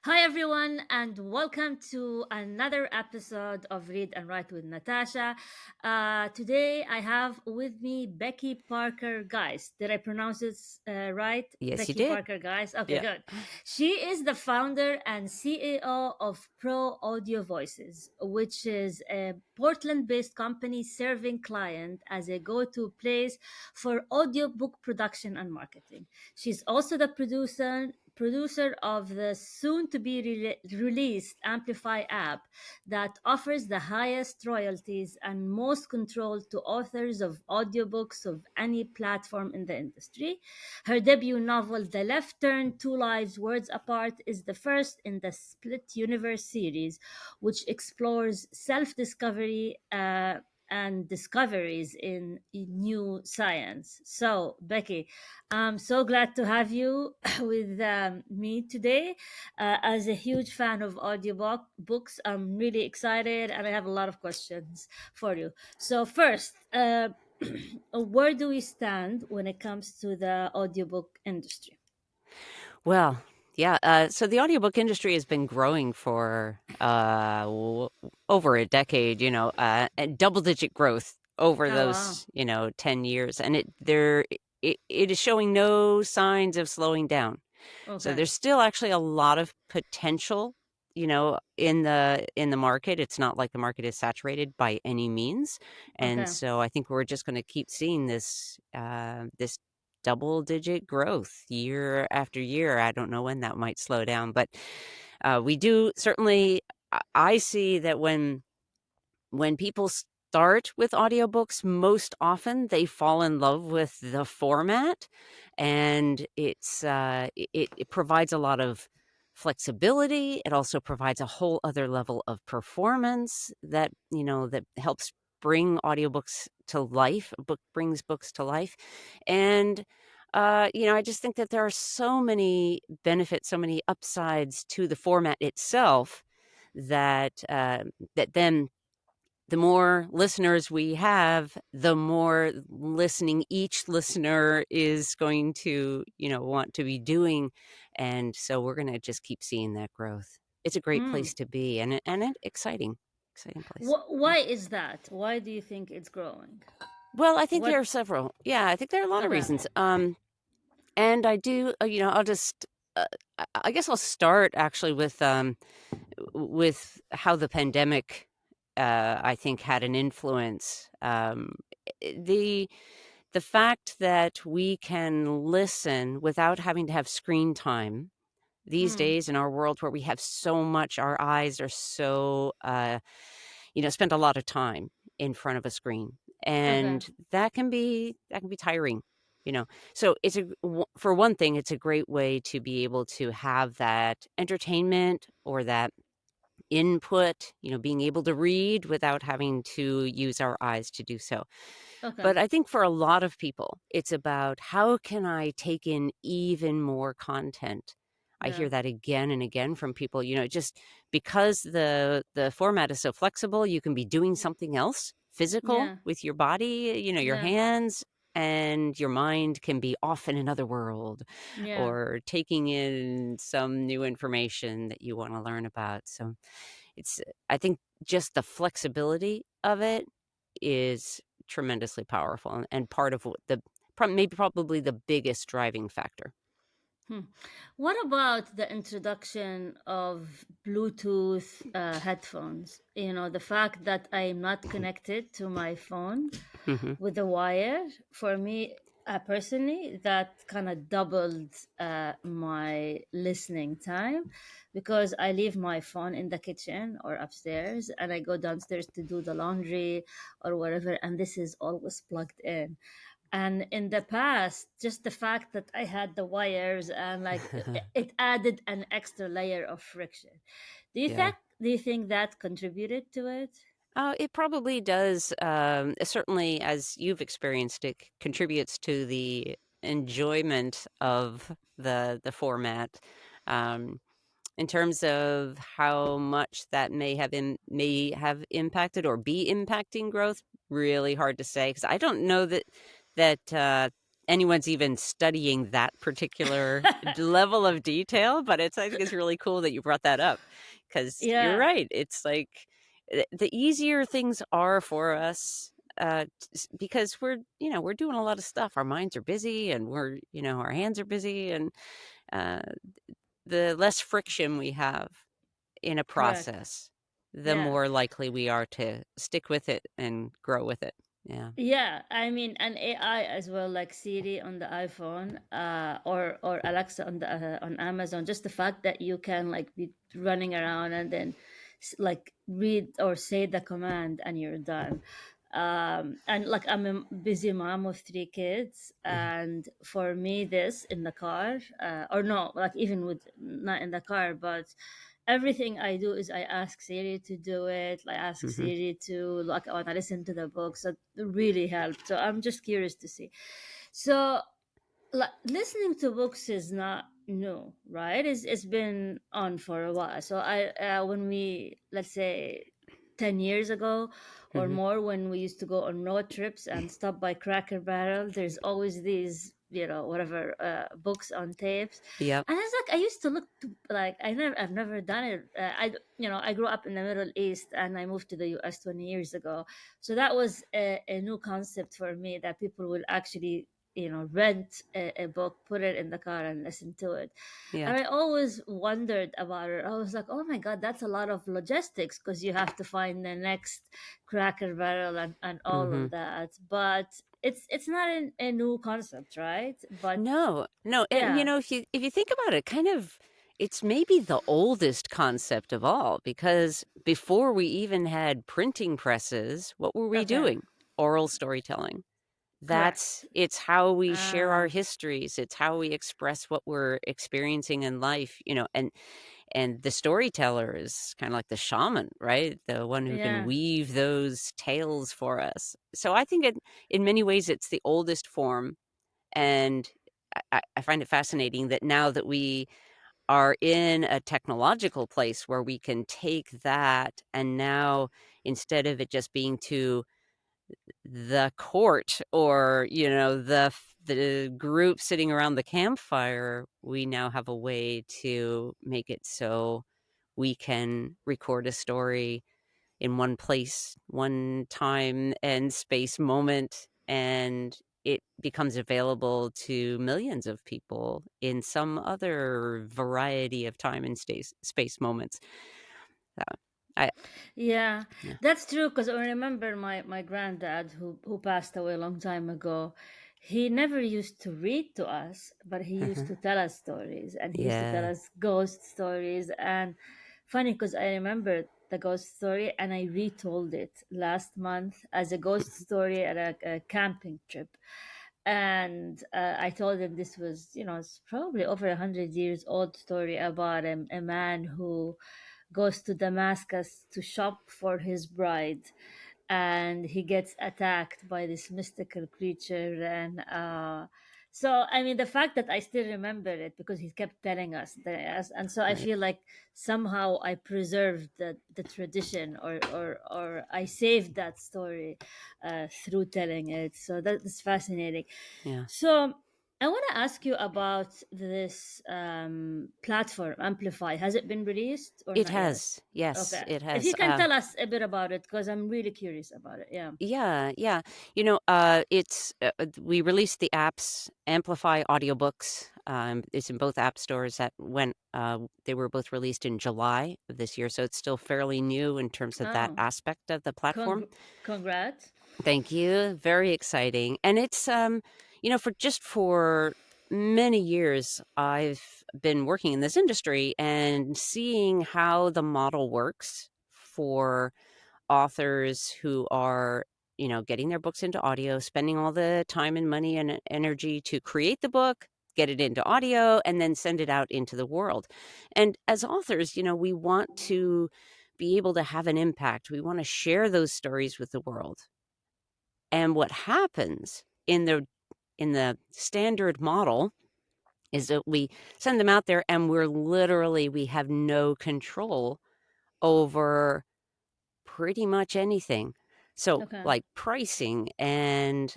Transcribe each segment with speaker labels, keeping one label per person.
Speaker 1: Hi, everyone, and welcome to another episode of Read and Write with Natasha. Today, I have with me Becky Parker Geist. Did I pronounce it right?
Speaker 2: Yes, you
Speaker 1: Becky
Speaker 2: did.
Speaker 1: Parker Geist. Okay,
Speaker 2: Yeah.
Speaker 1: good. She is the founder and CEO of Pro Audio Voices, which is a Portland based company serving client as a go to place for audiobook production and marketing. She's also the producer of the soon to be released Amplify app that offers the highest royalties and most control to authors of audiobooks of any platform in the industry. Her debut novel, The Left Turn Two Lives Words Apart, is the first in the Split Universe series, which explores self discovery. And discoveries in new science. So, Becky, I'm so glad to have you with me today. As a huge fan of audiobook books, I'm really excited and I have a lot of questions for you. So, first, where do we stand when it comes to the audiobook industry?
Speaker 2: Well, yeah. So the audiobook industry has been growing for over a decade, and double-digit growth over
Speaker 1: Oh, wow.
Speaker 2: those, 10 years. And it is showing no signs of slowing down. So
Speaker 1: Okay.
Speaker 2: there's still actually a lot of potential, in the market. It's not like the market is saturated by any means. And
Speaker 1: Okay.
Speaker 2: so I think we're just going to keep seeing this double digit growth year after year. I don't know when that might slow down, but we do certainly. I see that when people start with audiobooks, most often they fall in love with the format, and it provides a lot of flexibility. It also provides a whole other level of performance that helps bring audiobooks to life. A book brings books to life. And I just think that there are so many benefits, so many upsides to the format itself that then the more listeners we have, the more listening each listener is going to, want to be doing. And so we're going to just keep seeing that growth. It's a great
Speaker 1: Mm.
Speaker 2: place to be and an exciting place. Yeah.
Speaker 1: Why is that? Why do you think it's growing?
Speaker 2: Well, I think
Speaker 1: What?
Speaker 2: there are several. Yeah, I think there are a lot of
Speaker 1: Okay.
Speaker 2: reasons. And I do, I'll just, I guess I'll start actually with how the pandemic, I think, had an influence. The the fact that we can listen without having to have screen time these
Speaker 1: Mm.
Speaker 2: days in our world where we have so much, our eyes are so, spend a lot of time in front of a screen,
Speaker 1: Okay.
Speaker 2: and that can be tiring. You know, so for one thing, it's a great way to be able to have that entertainment or that input, being able to read without having to use our eyes to do so.
Speaker 1: Okay.
Speaker 2: But I think for a lot of people, it's about how can I take in even more content? I
Speaker 1: Yeah.
Speaker 2: hear that again and again from people, just because the format is so flexible, you can be doing something else physical
Speaker 1: Yeah.
Speaker 2: with your body, your
Speaker 1: Yeah.
Speaker 2: hands, and your mind can be off in another world
Speaker 1: Yeah.
Speaker 2: or taking in some new information that you want to learn about. So it's I think just the flexibility of it is tremendously powerful and part of what maybe probably the biggest driving factor.
Speaker 1: Hmm. What about the introduction of Bluetooth headphones? The fact that I'm not connected to my phone
Speaker 2: Hmm.
Speaker 1: with a wire, for me personally, that kind of doubled my listening time because I leave my phone in the kitchen or upstairs and I go downstairs to do the laundry or whatever, and this is always plugged in. And in the past, just the fact that I had the wires and like it added an extra layer of friction. do you
Speaker 2: Yeah.
Speaker 1: think do you think that contributed to it?
Speaker 2: It probably does. Certainly, as you've experienced, it contributes to the enjoyment of the format. Um, in terms of how much that may have impacted or be impacting growth, really hard to say because I don't know that anyone's even studying that particular level of detail, but I think it's really cool that you brought that up, because you're
Speaker 1: Yeah,
Speaker 2: right. It's like the easier things are for us, because we're doing a lot of stuff. Our minds are busy, and our hands are busy, and uh, the less friction we have in a
Speaker 1: correct.
Speaker 2: process, the
Speaker 1: Yeah.
Speaker 2: more likely we are to stick with it and grow with it. Yeah.
Speaker 1: Yeah, I mean, an AI as well, like Siri on the iPhone, or Alexa on the on Amazon. Just the fact that you can like be running around and then like read or say the command and you're done. And like I'm a busy mom of three kids,
Speaker 2: Mhm.
Speaker 1: and for me, this in the car, or no, like even with not in the car, but everything I do is I ask Siri to do it. I ask
Speaker 2: Mhm.
Speaker 1: Siri to like when I listen to the book. So it really helped. So I'm just curious to see. So like listening to books is not new, right? It's been on for a while. So I when we, let's say, 10 years ago or
Speaker 2: Mhm.
Speaker 1: more, when we used to go on road trips and stop by Cracker Barrel, there's always these, whatever, books on tapes.
Speaker 2: Yep.
Speaker 1: And it's like I used to look to, like I've never done it. I grew up in the Middle East and I moved to the US 20 years ago. So that was a new concept for me, that people will actually rent a book, put it in the car and listen to it.
Speaker 2: Yeah.
Speaker 1: And I always wondered about it. I was like, oh my god, that's a lot of logistics, because you have to find the next Cracker Barrel and all of
Speaker 2: Mhm.
Speaker 1: that. But it's not a new concept, right? But
Speaker 2: No, no, and,
Speaker 1: yeah.
Speaker 2: if you think about it, kind of it's maybe the oldest concept of all, because before we even had printing presses, what were we
Speaker 1: Okay.
Speaker 2: doing? Oral storytelling.
Speaker 1: Correct.
Speaker 2: It's how we share our
Speaker 1: Ah.
Speaker 2: histories, it's how we express what we're experiencing in life, and the storyteller is kinda like the shaman, right? The one who can
Speaker 1: Yeah.
Speaker 2: weave those tales for us. So I think in many ways, it's the oldest form, and I find it fascinating that now that we are in a technological place where we can take that, and now instead of it just being to the court, or, the group sitting around the campfire, we now have a way to make it so we can record a story in one place, one time and space moment, and it becomes available to millions of people in some other variety of time and space moments. Uh, I
Speaker 1: Yeah,
Speaker 2: Yeah.
Speaker 1: that's true. Because I remember my granddad, who passed away a long time ago. He never used to read to us, but he used
Speaker 2: Uh-huh.
Speaker 1: to tell us stories, and he used to tell
Speaker 2: Yeah.
Speaker 1: us ghost stories. And funny, because I remember the ghost story, and I retold it last month as a ghost story at a camping trip. And I told him this was, it's probably over 100 years old story about a man who goes to Damascus to shop for his bride, and he gets attacked by this mystical creature. And so, I mean, the fact that I still remember it because he kept telling us that, and so I
Speaker 2: Right.
Speaker 1: feel like somehow I preserved the tradition, or I saved that story through telling it. So that's fascinating.
Speaker 2: Yeah.
Speaker 1: So I want to ask you about this platform, Amplify. Has it been released or
Speaker 2: It
Speaker 1: not yet?
Speaker 2: has. Yes,
Speaker 1: Okay.
Speaker 2: it
Speaker 1: If you
Speaker 2: has.
Speaker 1: can tell us a bit about it, because I'm really curious about it. Yeah.
Speaker 2: Yeah, yeah. We released the apps Amplify Audiobooks. It's in both app stores. They were both released in July of this year, so it's still fairly new in terms of that
Speaker 1: Oh,
Speaker 2: aspect of the platform.
Speaker 1: congrats.
Speaker 2: Thank you. Very exciting. And it's for many years I've been working in this industry and seeing how the model works for authors who are, getting their books into audio, spending all the time and money and energy to create the book, get it into audio, and then send it out into the world. And as authors, we want to be able to have an impact. We want to share those stories with the world. And what happens in the standard model is that we send them out there, and we have no control over pretty much anything. So,
Speaker 1: Okay.
Speaker 2: like pricing and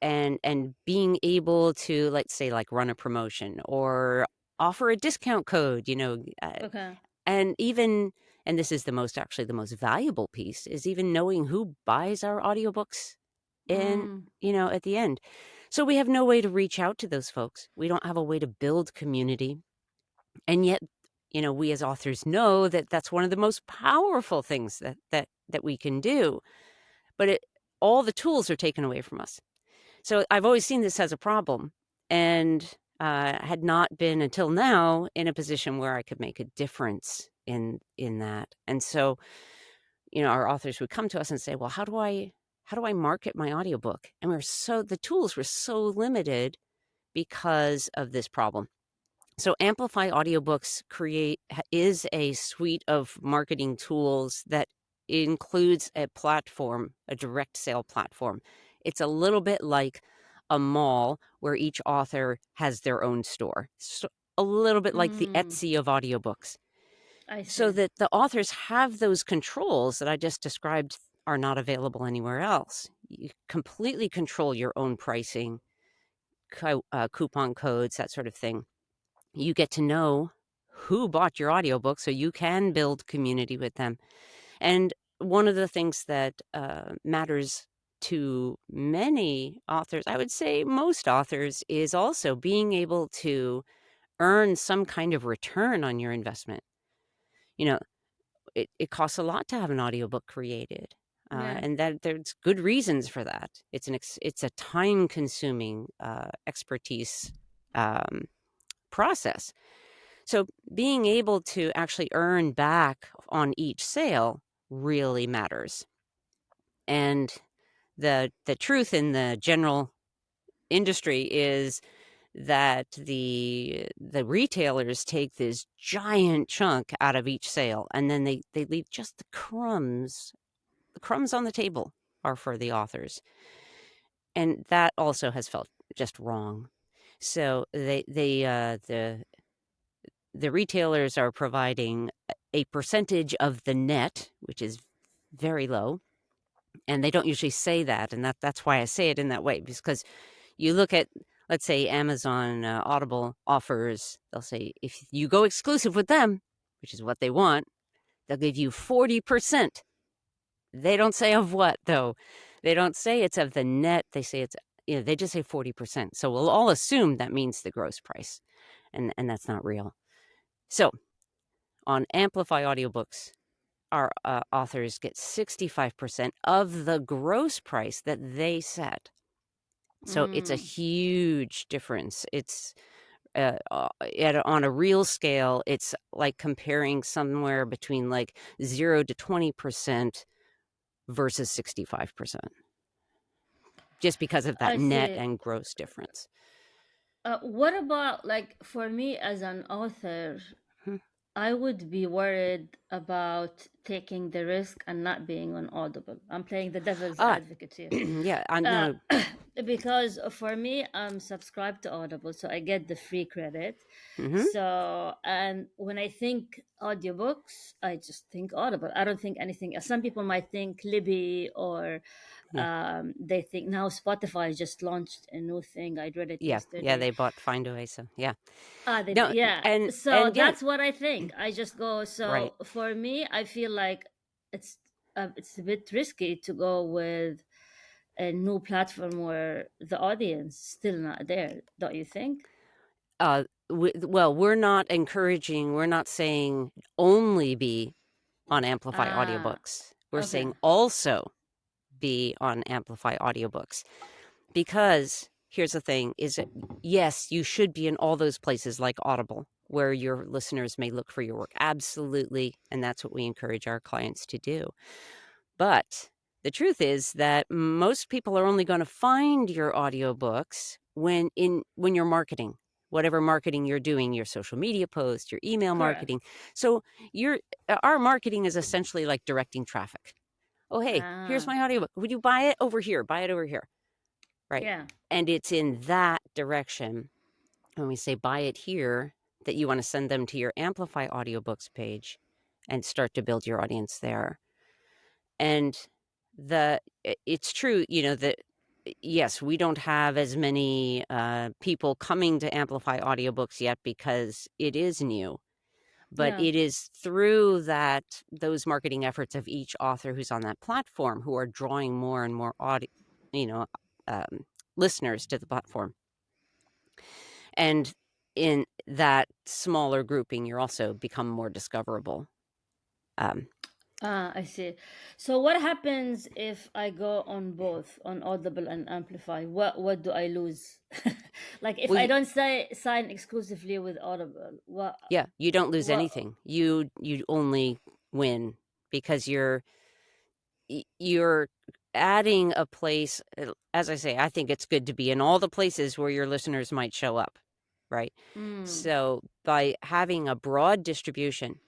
Speaker 2: and being able to, let's say, like, run a promotion or offer a discount code,
Speaker 1: Okay.
Speaker 2: and even and this is the most valuable piece, is even knowing who buys our audiobooks in,
Speaker 1: Mm,
Speaker 2: at the end. So we have no way to reach out to those folks. We don't have a way to build community. And yet, we as authors know that that's one of the most powerful things that we can do. But all the tools are taken away from us. So I've always seen this as a problem, and had not been until now in a position where I could make a difference in that. And so, our authors would come to us and say, "Well, how do I market my audiobook?" And the tools were so limited because of this problem. So Amplify Audiobooks Create is a suite of marketing tools that includes a platform, a direct sale platform. It's a little bit like a mall where each author has their own store. So a little bit like the
Speaker 1: mm,
Speaker 2: Etsy of audiobooks.
Speaker 1: I
Speaker 2: So
Speaker 1: see.
Speaker 2: that the authors have those controls that I just described are not available anywhere else. You completely control your own pricing, coupon codes, that sort of thing. You get to know who bought your audiobook so you can build community with them. And one of the things that matters to many authors, I would say most authors, is also being able to earn some kind of return on your investment. You know, it costs a lot to have an audiobook created.
Speaker 1: Yeah.
Speaker 2: And that there's good reasons for that. It's a time consuming expertise um, process. So being able to actually earn back on each sale really matters. And the truth in the general industry is that the retailers take this giant chunk out of each sale, and then they leave just the crumbs. The crumbs on the table are for the authors. And that also has felt just wrong. So the retailers are providing a percentage of the net, which is very low, and they don't usually say that, and that's why I say it in that way, because you look at, let's say, Amazon Audible offers, they'll say if you go exclusive with them, which is what they want, they'll give you 40%. They don't say of what, though. They don't say it's of the net. They say they just say 40%. So we'll all assume that means the gross price, and that's not real. So on Amplify Audiobooks, our authors get 65% of the gross price that they set. So it's a
Speaker 1: Mm,
Speaker 2: huge difference. It's on a real scale, it's like comparing somewhere between like 0 to 20% versus 65%, just because of that
Speaker 1: I
Speaker 2: net
Speaker 1: see.
Speaker 2: and gross difference.
Speaker 1: What about, like, for me as an author?
Speaker 2: Mhm.
Speaker 1: I would be worried about taking the risk and not being on Audible. I'm playing the devil's
Speaker 2: Ah,
Speaker 1: advocate here.
Speaker 2: yeah, I
Speaker 1: Uh,
Speaker 2: know.
Speaker 1: because for me, I'm subscribed to Audible, so I get the free credit.
Speaker 2: Hmm.
Speaker 1: So, and when I think audiobooks, I just think Audible. I don't think anything else. Some people might think Libby, or
Speaker 2: Yeah,
Speaker 1: they think now Spotify just launched a new thing. I read it
Speaker 2: yeah,
Speaker 1: yesterday.
Speaker 2: they bought Findaway, so yeah.
Speaker 1: Ah, they
Speaker 2: No,
Speaker 1: yeah. So
Speaker 2: and yeah,
Speaker 1: that's what I think. I just go.
Speaker 2: right.
Speaker 1: So for me, I feel like it's a bit risky to go with a new platform where the audience still not there. Don't you think?
Speaker 2: Well, we're not saying only be on Amplify
Speaker 1: Ah,
Speaker 2: Audiobooks. We're
Speaker 1: okay.
Speaker 2: saying also be on Amplify Audiobooks. Because here's the thing is that, yes, you should be in all those places like Audible, where your listeners may look for your work. Absolutely. And that's what we encourage our clients to do. But the truth is that most people are only going to find your audiobooks when you're marketing, whatever marketing you're doing, your social media posts, your email marketing.
Speaker 1: Correct.
Speaker 2: So your our marketing is essentially like directing traffic. Oh, hey, here's
Speaker 1: Ah,
Speaker 2: my audiobook. Would you buy it over here? Buy it over here. Right.
Speaker 1: yeah.
Speaker 2: And it's in that direction, when we say buy it here, that you want to send them to your Amplify Audiobooks page and start to build your audience there. And it's true, that yes, we don't have as many people coming to Amplify Audiobooks yet because it is new. But
Speaker 1: Yeah.
Speaker 2: it is through those marketing efforts of each author who's on that platform who are drawing more and more you know, um, listeners to the platform. And in that smaller grouping, you're also become more discoverable. Um,
Speaker 1: Ah, I see. So what happens if I go on both, on Audible and Amplify? What do I lose? Like if
Speaker 2: well,
Speaker 1: I don't say sign exclusively with Audible,
Speaker 2: yeah, you don't lose
Speaker 1: what
Speaker 2: anything. You only win because you're adding a place. As I say, I think it's good to be in all the places where your listeners might show up, right?
Speaker 1: mm,
Speaker 2: So by having a broad distribution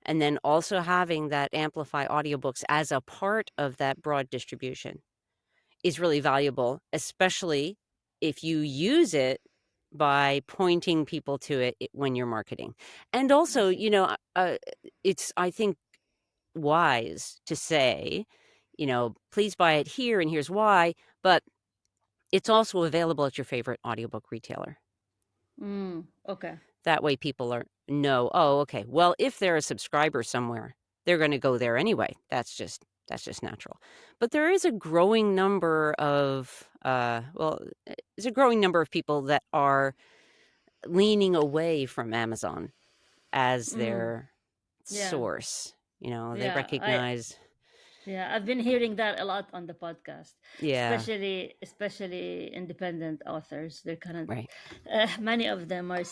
Speaker 2: and then also having that Amplify Audiobooks as a part of that broad distribution is really valuable, especially if you use it by pointing people to it when you're marketing. And
Speaker 1: I
Speaker 2: also,
Speaker 1: see.
Speaker 2: it's, I think, wise to say, please buy it here and here's why, but it's also available at your favorite audiobook retailer.
Speaker 1: Okay.
Speaker 2: That way people know, oh, okay, well, if they're a subscriber somewhere, they're going to go there anyway. That's just natural. But there is a growing number of there's a growing number of people that are leaning away from Amazon as
Speaker 1: Mm,
Speaker 2: their
Speaker 1: yeah.
Speaker 2: source. They
Speaker 1: Yeah.
Speaker 2: recognize,
Speaker 1: I've been hearing that a lot on the podcast,
Speaker 2: yeah,
Speaker 1: especially independent authors. They're kind of
Speaker 2: right.
Speaker 1: many of them are,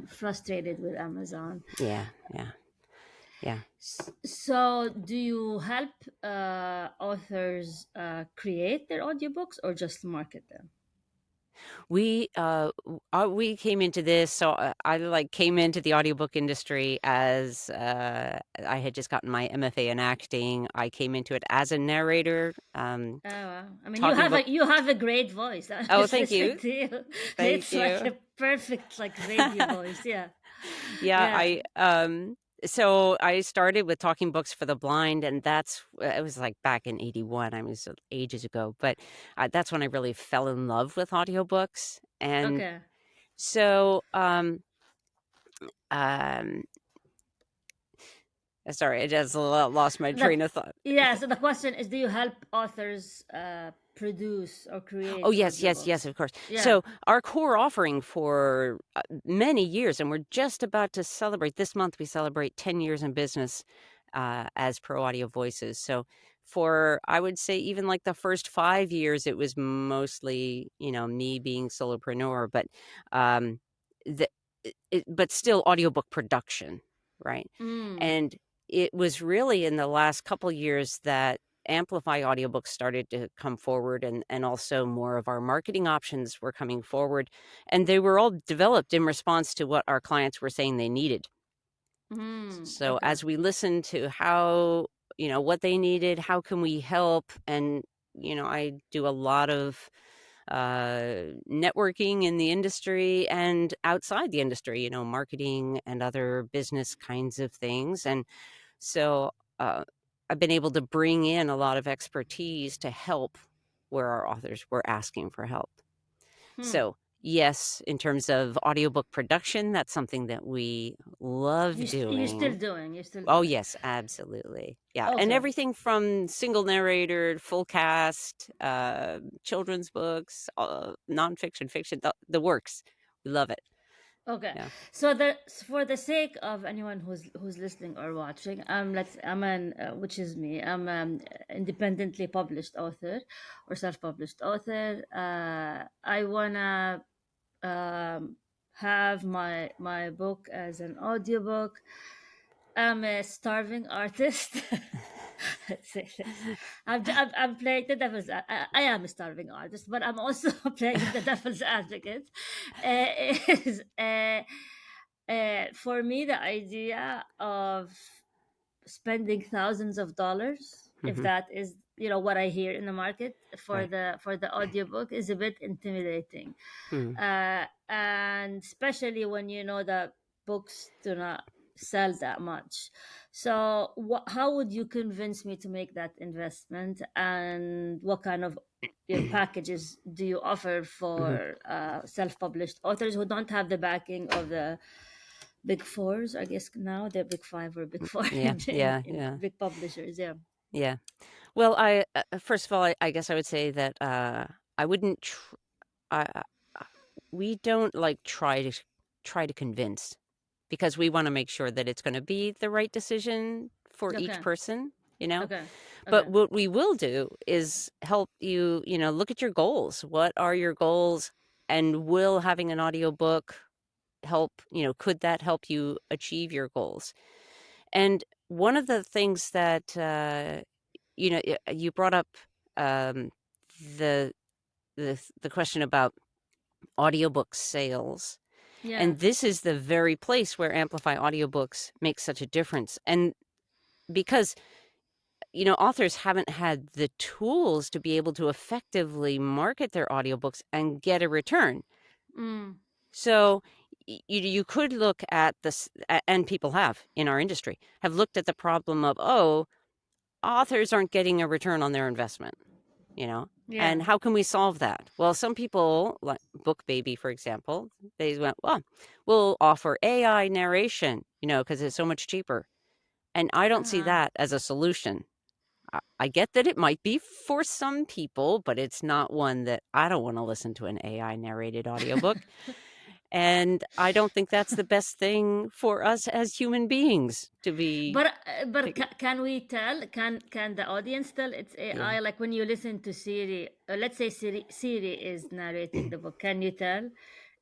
Speaker 1: frustrated with Amazon.
Speaker 2: Yeah, yeah, yeah.
Speaker 1: So, do you help authors create their audiobooks or just market them?
Speaker 2: We came into this, so I like came into the audiobook industry as I had just gotten my MFA in acting. I came into it as a narrator,
Speaker 1: Oh, wow. I mean,
Speaker 2: talking about.
Speaker 1: you have a great voice. I'm
Speaker 2: Oh,
Speaker 1: just
Speaker 2: thank
Speaker 1: listening
Speaker 2: you,
Speaker 1: to you.
Speaker 2: thank
Speaker 1: It's like
Speaker 2: you.
Speaker 1: a perfect like radio voice. Yeah,
Speaker 2: Yeah,
Speaker 1: yeah.
Speaker 2: so I started with talking books for the blind, and it was like back in '81. I mean, so ages ago, but that's when I really fell in love with audiobooks, and
Speaker 1: Okay.
Speaker 2: so um sorry, I just lost my
Speaker 1: The
Speaker 2: train of thought.
Speaker 1: Yeah. So the question is, do you help authors produce or
Speaker 2: Oh,
Speaker 1: create
Speaker 2: yes, yes, yes,
Speaker 1: audiobooks?
Speaker 2: of course.
Speaker 1: Yeah.
Speaker 2: So, our core offering for many years, and we're just about to celebrate this month, we celebrate 10 years in business as Pro Audio Voices. So, for I would say even like the first 5 years, it was mostly, me being solopreneur, but um, the, but still audiobook production, right?
Speaker 1: Mm.
Speaker 2: And it was really in the last couple years that Amplify audiobooks started to come forward, and also more of our marketing options were coming forward, and they were all developed in response to what our clients were saying they needed. So
Speaker 1: Okay.
Speaker 2: as we listened to how, what they needed, how can we help, and I do a lot of networking in the industry and outside the industry, marketing and other business kinds of things. And so uh, I've been able to bring in a lot of expertise to help where our authors were asking for help.
Speaker 1: Hmm.
Speaker 2: So, yes, in terms of audiobook production, that's something that we love
Speaker 1: You're still
Speaker 2: doing.
Speaker 1: doing. You're still
Speaker 2: Oh,
Speaker 1: doing.
Speaker 2: yes, absolutely. Yeah. And
Speaker 1: Okay.
Speaker 2: everything from single narrator, full cast, children's books, nonfiction, fiction, the works. We love it.
Speaker 1: Okay.
Speaker 2: Yeah.
Speaker 1: So for the sake of anyone who's listening or watching, I'm an which is me. I'm an independently published author or self-published author. I wanna have my book as an audiobook. I'm a starving artist. Let's say this. I'm playing the devil's. I am a starving artist, but I'm also playing the devil's advocate. Is for me the idea of spending thousands of dollars, if
Speaker 2: Hmm.
Speaker 1: that is what I hear in the market for
Speaker 2: Right.
Speaker 1: the audiobook, is a bit intimidating,
Speaker 2: Hmm.
Speaker 1: and especially when you know that books do not sell that much. So, how would you convince me to make that investment? And what kind of packages do you offer
Speaker 2: Mhm.
Speaker 1: for self-published authors who don't have the backing of the big fours? I guess now they're big five or big four
Speaker 2: Yeah, yeah,
Speaker 1: in
Speaker 2: yeah,
Speaker 1: big publishers. Yeah.
Speaker 2: yeah. Well, first of all, I guess I would say that I wouldn't. I we don't like try to convince because we want to make sure that it's going to be the right decision for each
Speaker 1: Okay.
Speaker 2: person. You know,
Speaker 1: Okay.
Speaker 2: but
Speaker 1: Okay.
Speaker 2: what we will do is help you. You know, look at your goals. What are your goals? And will having an audiobook help? You know, could that help you achieve your goals? And one of the things that you brought up um, the the question about audiobook sales.
Speaker 1: Yeah.
Speaker 2: And this is the very place where Amplify Audiobooks makes such a difference. And because, authors haven't had the tools to be able to effectively market their audiobooks and get a return.
Speaker 1: Mm.
Speaker 2: So you could look at this, and people have in our industry, have looked at the problem of, oh, authors aren't getting a return on their investment, you know?
Speaker 1: Yeah.
Speaker 2: And how can we solve that? Well, some people, like Book Baby, for example, they went, well, we'll offer AI narration, because it's so much cheaper. And I don't see
Speaker 1: Uh-huh.
Speaker 2: that as a solution. I get that it might be for some people, but it's not one that I don't want to listen to an AI narrated audiobook. And I don't think that's the best thing for us as human beings to be.
Speaker 1: But can we tell? Can the audience tell it's
Speaker 2: Yeah.
Speaker 1: AI? Like when you listen to Siri, let's say Siri is narrating the book. Can you tell?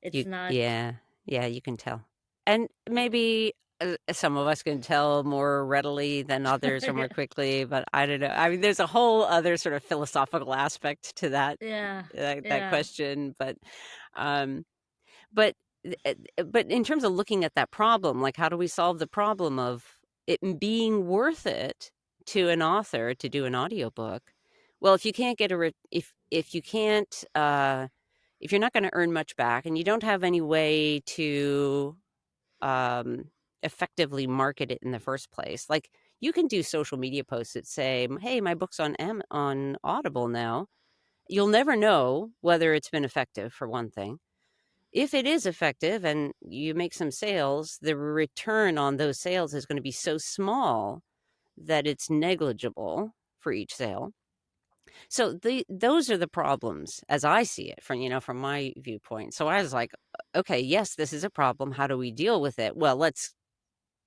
Speaker 1: It's
Speaker 2: You
Speaker 1: not.
Speaker 2: yeah, yeah, you can tell. And maybe, some of us can tell more readily than others or more
Speaker 1: Yeah.
Speaker 2: quickly, but I don't know. I mean, there's a whole other sort of philosophical aspect to
Speaker 1: Yeah.
Speaker 2: that
Speaker 1: Yeah.
Speaker 2: question, um, but but in terms of looking at that problem, like, how do we solve the problem of it being worth it to an author to do an audiobook? Well, if you can't get a re if you can't, if you're not gonna earn much back and you don't have any way to, um, effectively market it in the first place, like, you can do social media posts that say, "Hey, my book's on Audible now." You'll never know whether it's been effective, for one thing. If it is effective and you make some sales, the return on those sales is gonna be so small that it's negligible for each sale. So those are the problems as I see it from my viewpoint. So I was like, okay, yes, this is a problem. How do we deal with it? Well, let's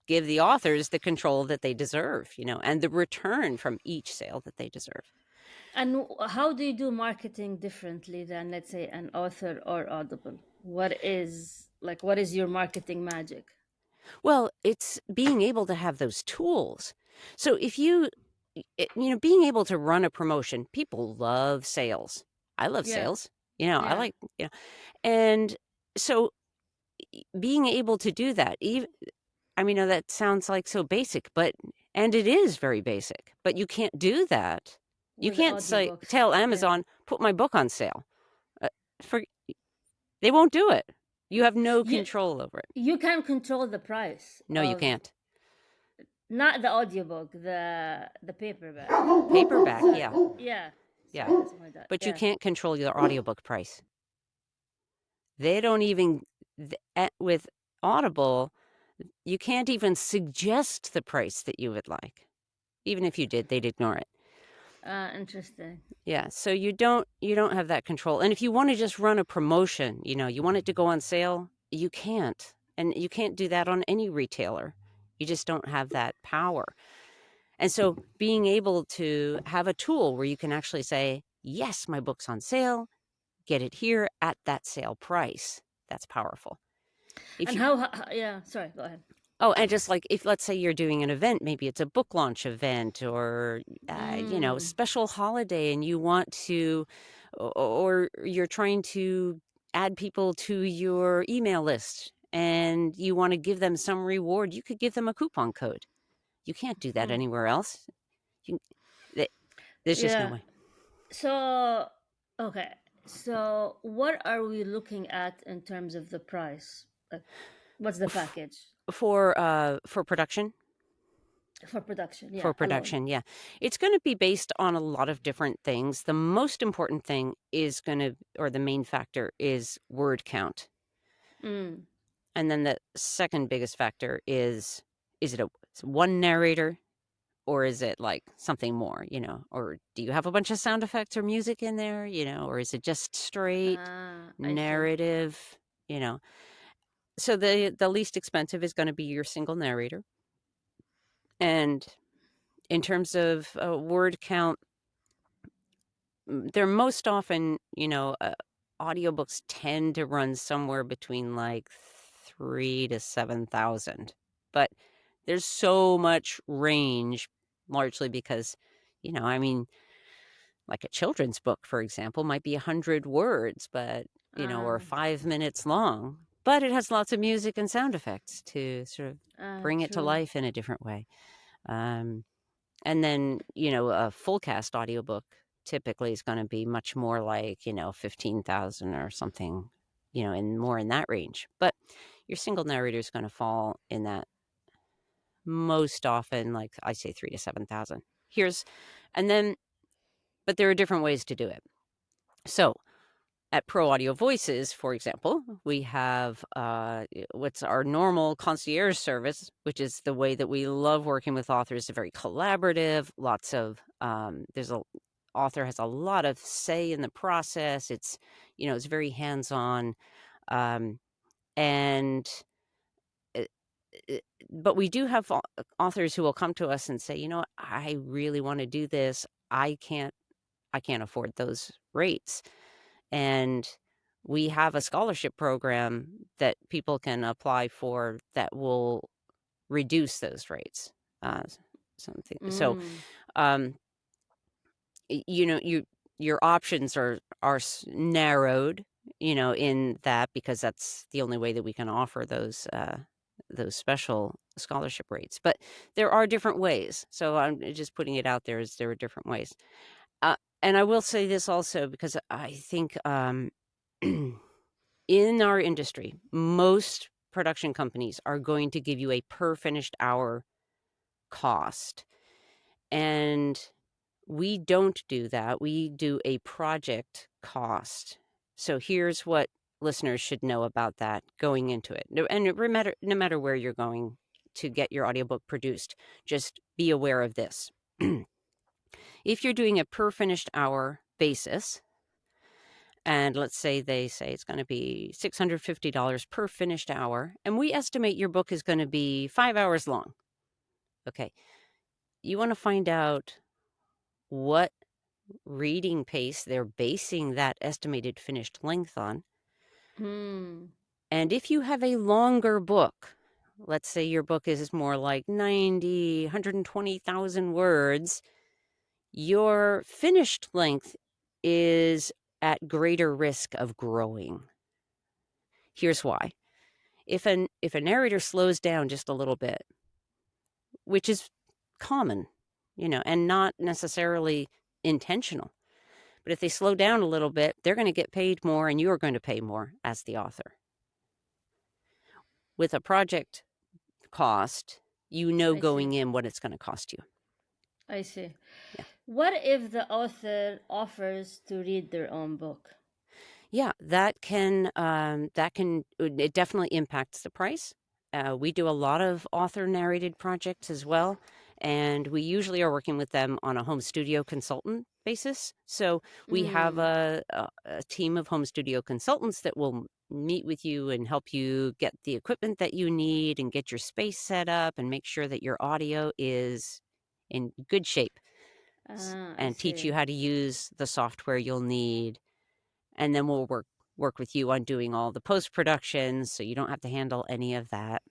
Speaker 2: give the authors the control that they deserve, and the return from each sale that they deserve.
Speaker 1: And how do you do marketing differently than, let's say, an author or Audible? What is your marketing magic?
Speaker 2: Well, it's being able to have those tools. So if being able to run a promotion, people love sales. I love
Speaker 1: Yeah.
Speaker 2: sales. I
Speaker 1: Yeah.
Speaker 2: like, and so being able to do that, even I mean, that sounds like so basic, and it is very basic, but you can't do that. You
Speaker 1: With
Speaker 2: can't say
Speaker 1: audiobooks.
Speaker 2: tell
Speaker 1: Yeah.
Speaker 2: Amazon, "Put my book on sale." Uh, for They won't do it. You have no
Speaker 1: You
Speaker 2: control over it.
Speaker 1: you can control the price
Speaker 2: No, you
Speaker 1: of,
Speaker 2: can't.
Speaker 1: not the audiobook, the paperback.
Speaker 2: Paperback,
Speaker 1: Sorry.
Speaker 2: yeah,
Speaker 1: Yeah.
Speaker 2: yeah,
Speaker 1: Sorry, that's my dad.
Speaker 2: but you
Speaker 1: Yeah.
Speaker 2: can't control your audiobook price. They don't even with Audible, you can't even suggest the price that you would like. Even if you did, they'd ignore it.
Speaker 1: Interesting.
Speaker 2: Yeah, so you don't have that control. And if you want to just run a promotion, you want it to go on sale, you can't. And you can't do that on any retailer. You just don't have that power. And so being able to have a tool where you can actually say, "Yes, my book's on sale. Get it here at that sale price." That's powerful. If
Speaker 1: And
Speaker 2: you
Speaker 1: yeah, sorry, go ahead.
Speaker 2: Oh, and just like if let's say you're doing an event, maybe it's a book launch event or
Speaker 1: Mm.
Speaker 2: special holiday, and you want to, or you're trying to add people to your email list, and you want to give them some reward. You could give them a coupon code. You can't do that
Speaker 1: Hmm.
Speaker 2: anywhere else. You, th- there's just no
Speaker 1: Yeah.
Speaker 2: way.
Speaker 1: So, okay. So, what are we looking at in terms of the price? Like, what's the
Speaker 2: F-
Speaker 1: package?
Speaker 2: for production,
Speaker 1: For production,
Speaker 2: for
Speaker 1: yeah, alone.
Speaker 2: production. Yeah. It's going to be based on a lot of different things. The most important thing is going to, or the main factor is word count.
Speaker 1: Mm.
Speaker 2: And then the second biggest factor is it a one narrator or is it like something more, or do you have a bunch of sound effects or music in there, or is it just straight
Speaker 1: Ah, I see.
Speaker 2: narrative, you know? So the least expensive is going to be your single narrator. And in terms of word count, they're most often, audiobooks tend to run somewhere between like 3 to 7,000. But there's so much range, largely because, I mean, like a children's book, for example, might be 100 words, but, or
Speaker 1: Ah,
Speaker 2: 5 minutes long, but it has lots of music and sound effects to sort of bring it to
Speaker 1: true.
Speaker 2: life in a different way. Um, and then, a full cast audiobook typically is going to be much more like, 15,000 or something, in that range. But your single narrator is going to fall in that most often, like I say, 3 to 7,000. And then, but there are different ways to do it. So at Pro Audio Voices, for example, we have what's our normal concierge service, which is the way that we love working with authors. They're very collaborative. Author has a lot of say in the process. It's very hands-on, um, and uh, uh, but we do have authors who will come to us and say, what, I really want to do this. I can't afford those rates. And we have a scholarship program that people can apply for that will reduce those rates. Uh, something so,
Speaker 1: Mm.
Speaker 2: um, your options are narrowed, in that because that's the only way that we can offer those special scholarship rates. But there are different ways. So I'm just putting it out there as there are different ways. And I will say this also because I think in our industry, most production companies are going to give you a per finished hour cost. And we don't do that. We do a project cost. So here's what listeners should know about that going into it. And no matter where you're going to get your audiobook produced, just be aware of this. If you're doing a per finished hour basis, and let's say they say it's going to be $650 per finished hour, and we estimate your book is going to be 5 hours long. Okay. You want to find out what reading pace they're basing that estimated finished length on.
Speaker 1: Hmm.
Speaker 2: And if you have a longer book, let's say your book is more like 90, 120,000 words, your finished length is at greater risk of growing. Here's why. If a narrator slows down just a little bit, which is common, and not necessarily intentional, but if they slow down a little bit, they're going to get paid more and you're going to pay more as the author. With a project cost,
Speaker 1: I
Speaker 2: going
Speaker 1: see.
Speaker 2: in what it's going to cost you.
Speaker 1: I see.
Speaker 2: Yeah.
Speaker 1: What if the author offers to read their own book?
Speaker 2: Yeah, it definitely impacts the price. We do a lot of author narrated projects as well, and we usually are working with them on a home studio consultant basis. So we have
Speaker 1: Mm.
Speaker 2: a team of home studio consultants that will meet with you and help you get the equipment that you need and get your space set up and make sure that your audio is in good shape
Speaker 1: Ah, I
Speaker 2: and teach you
Speaker 1: see.
Speaker 2: how to use the software you'll need, and then we'll work with you on doing all the post production so you don't have to handle any of that.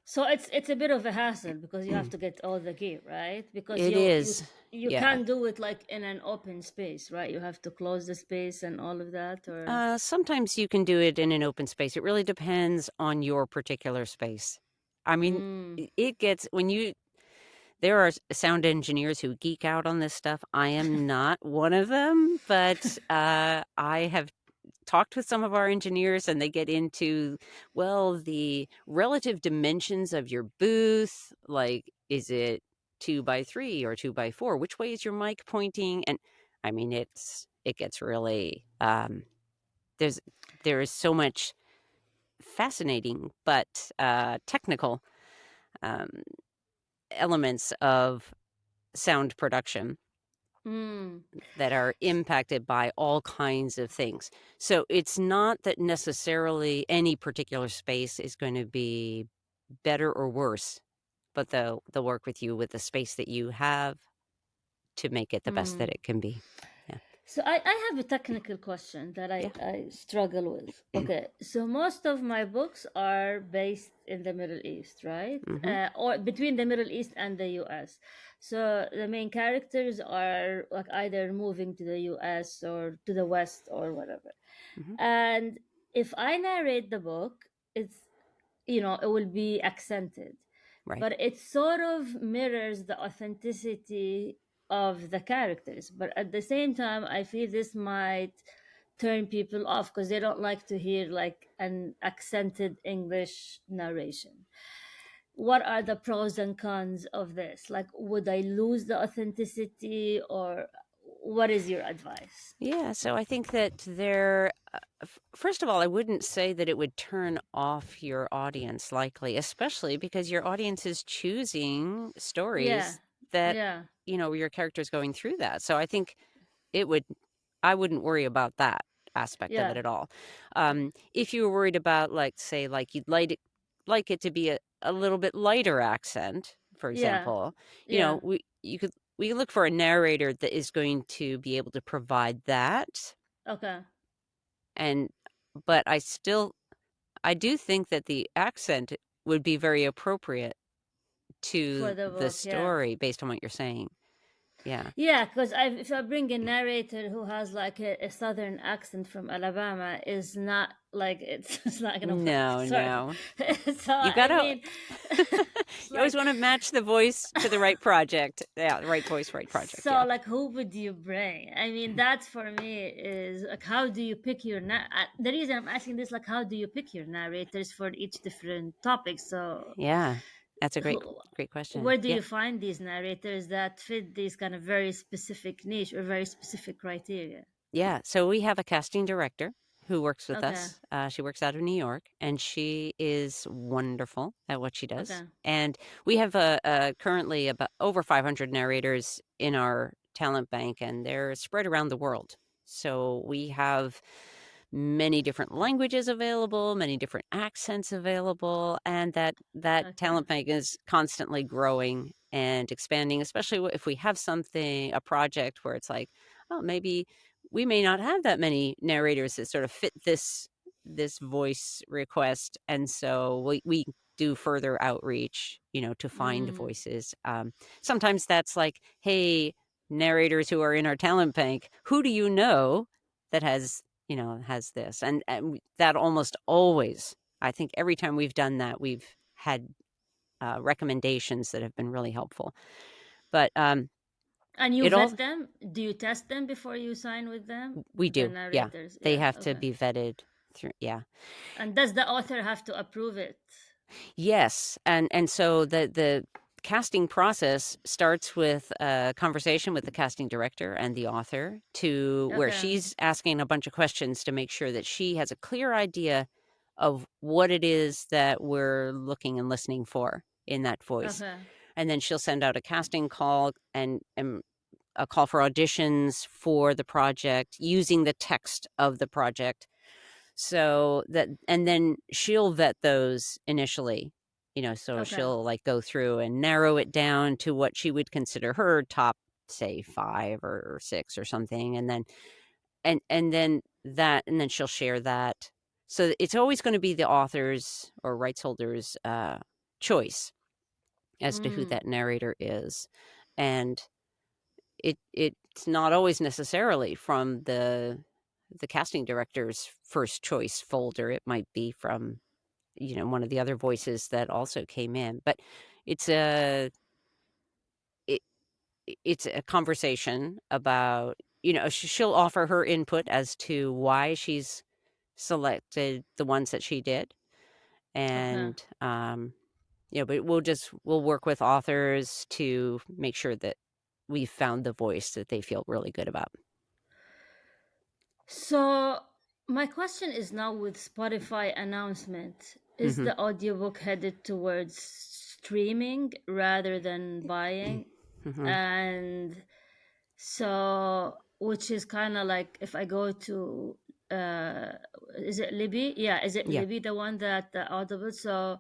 Speaker 1: So it's a bit of a hassle because you have to get all the gear, right? Because
Speaker 2: It
Speaker 1: you you
Speaker 2: is.
Speaker 1: you
Speaker 2: Yeah.
Speaker 1: can't do it like in an open space, right? You have to close the space and all of that, or
Speaker 2: Sometimes you can do it in an open space. It really depends on your particular space. I mean,
Speaker 1: mm.
Speaker 2: it gets when you there are sound engineers who geek out on this stuff. I am not one of them, but I have talked with some of our engineers and they get into, well, the relative dimensions of your booth, like Is it 2 by 3 or 2 by 4? Which way is your mic pointing? And I mean, it gets really there's there is so much fascinating but technical um, elements of sound production
Speaker 1: Mm.
Speaker 2: that are impacted by all kinds of things. So it's not that necessarily any particular space is going to be better or worse, but they'll work with you with the space that you have to make it the best that
Speaker 1: Mm.
Speaker 2: it can be. Yeah.
Speaker 1: So I have a technical question that
Speaker 2: Yeah.
Speaker 1: I struggle with. Okay, so most of my books are based in the Middle East, right?
Speaker 2: Mhm.
Speaker 1: Or between the Middle East and the US. So the main characters are like either moving to the US or to the West or whatever.
Speaker 2: Mhm.
Speaker 1: And if I narrate the book, it's, it will be accented,
Speaker 2: Right.
Speaker 1: but it sort of mirrors the authenticity of the characters. But at the same time, I feel this might turn people off because they don't like to hear like an accented English narration. What are the pros and cons of this? Like, would I lose the authenticity, or what is your advice?
Speaker 2: Yeah, so I think that first of all, I wouldn't say that it would turn off your audience likely, especially because your audience is choosing
Speaker 1: Yeah,
Speaker 2: stories that,
Speaker 1: yeah,
Speaker 2: your character's going through that. So I think it would I wouldn't worry about that aspect of it
Speaker 1: yeah,
Speaker 2: at all.
Speaker 1: yeah,
Speaker 2: If you were worried about, like, say, like you'd like it to be a little bit lighter accent, for
Speaker 1: yeah,
Speaker 2: example,
Speaker 1: yeah.
Speaker 2: we can look for a narrator that is going to be able to provide that.
Speaker 1: Okay,
Speaker 2: And but I do think that the accent would be very appropriate
Speaker 1: for
Speaker 2: to
Speaker 1: the
Speaker 2: the
Speaker 1: book, yeah.
Speaker 2: story based on what you're saying. Yeah.
Speaker 1: Yeah, because if I bring a narrator who has like a southern accent from Alabama, is not like it's it's not gonna work.
Speaker 2: No,
Speaker 1: Sorry.
Speaker 2: no.
Speaker 1: So
Speaker 2: You
Speaker 1: I
Speaker 2: gotta
Speaker 1: mean, it's
Speaker 2: you always
Speaker 1: like,
Speaker 2: wanna match the voice to the right project. Yeah, the right voice, right project,
Speaker 1: so
Speaker 2: yeah.
Speaker 1: like who would you bring? I mean, that for me is like, how do you pick your the reason I'm asking this, like, how do you pick your narrators for each different topic? So
Speaker 2: Yeah. That's a
Speaker 1: who,
Speaker 2: great question.
Speaker 1: where do
Speaker 2: Yeah.
Speaker 1: you find these narrators that fit these kind of very specific niche or very specific criteria?
Speaker 2: Yeah, so we have a casting director who works with
Speaker 1: Okay.
Speaker 2: us. She works out of New York, and she is wonderful at what she does.
Speaker 1: Okay.
Speaker 2: And we have currently about over 500 narrators in our talent bank, and they're spread around the world. So we have many different languages available, many different accents available, and that
Speaker 1: Okay.
Speaker 2: talent bank is constantly growing and expanding. Especially if we have a project where it's like, oh, maybe we may not have that many narrators that sort of fit this voice request, and so we do further outreach, to find
Speaker 1: Mm.
Speaker 2: voices. Sometimes that's like, hey, narrators who are in our talent bank, who do you know that has this, and that almost always, I think every time we've done that, we've had recommendations that have been really helpful. But
Speaker 1: And you
Speaker 2: it all
Speaker 1: vet them? Do you test them before you sign with them?
Speaker 2: we
Speaker 1: The
Speaker 2: do, yeah.
Speaker 1: narrators?
Speaker 2: They
Speaker 1: Yeah.
Speaker 2: have to
Speaker 1: Okay.
Speaker 2: be vetted through, yeah.
Speaker 1: And does the author have to approve it?
Speaker 2: Yes, and so the casting process starts with a conversation with the casting director and the author, to where
Speaker 1: Okay.
Speaker 2: she's asking a bunch of questions to make sure that she has a clear idea of what it is that we're looking and listening for in that voice.
Speaker 1: Okay.
Speaker 2: And then she'll send out a casting call and a call for auditions for the project using the text of the project, so that, and then she'll vet those initially, so
Speaker 1: Okay.
Speaker 2: she'll like go through and narrow it down to what she would consider her top, say, 5 or 6 or something, and then and then she'll share that. So it's always going to be the author's or rights holder's choice as to who
Speaker 1: Mm.
Speaker 2: that narrator is. And it's not always necessarily from the casting director's first choice folder. It might be from, one of the other voices that also came in. But it's a it, it's a conversation about, she'll offer her input as to why she's selected the ones that she did.
Speaker 1: Okay.
Speaker 2: And but we'll work with authors to make sure that we've found the voice that they feel really good about.
Speaker 1: So my question is now with Spotify announcement, is
Speaker 2: Mhm.
Speaker 1: the audiobook headed towards streaming rather than buying?
Speaker 2: Mhm.
Speaker 1: And so, which is kind of like if I go to, uh, is it Libby? Yeah, is it
Speaker 2: Yeah.
Speaker 1: Libby, the one that the Audible? So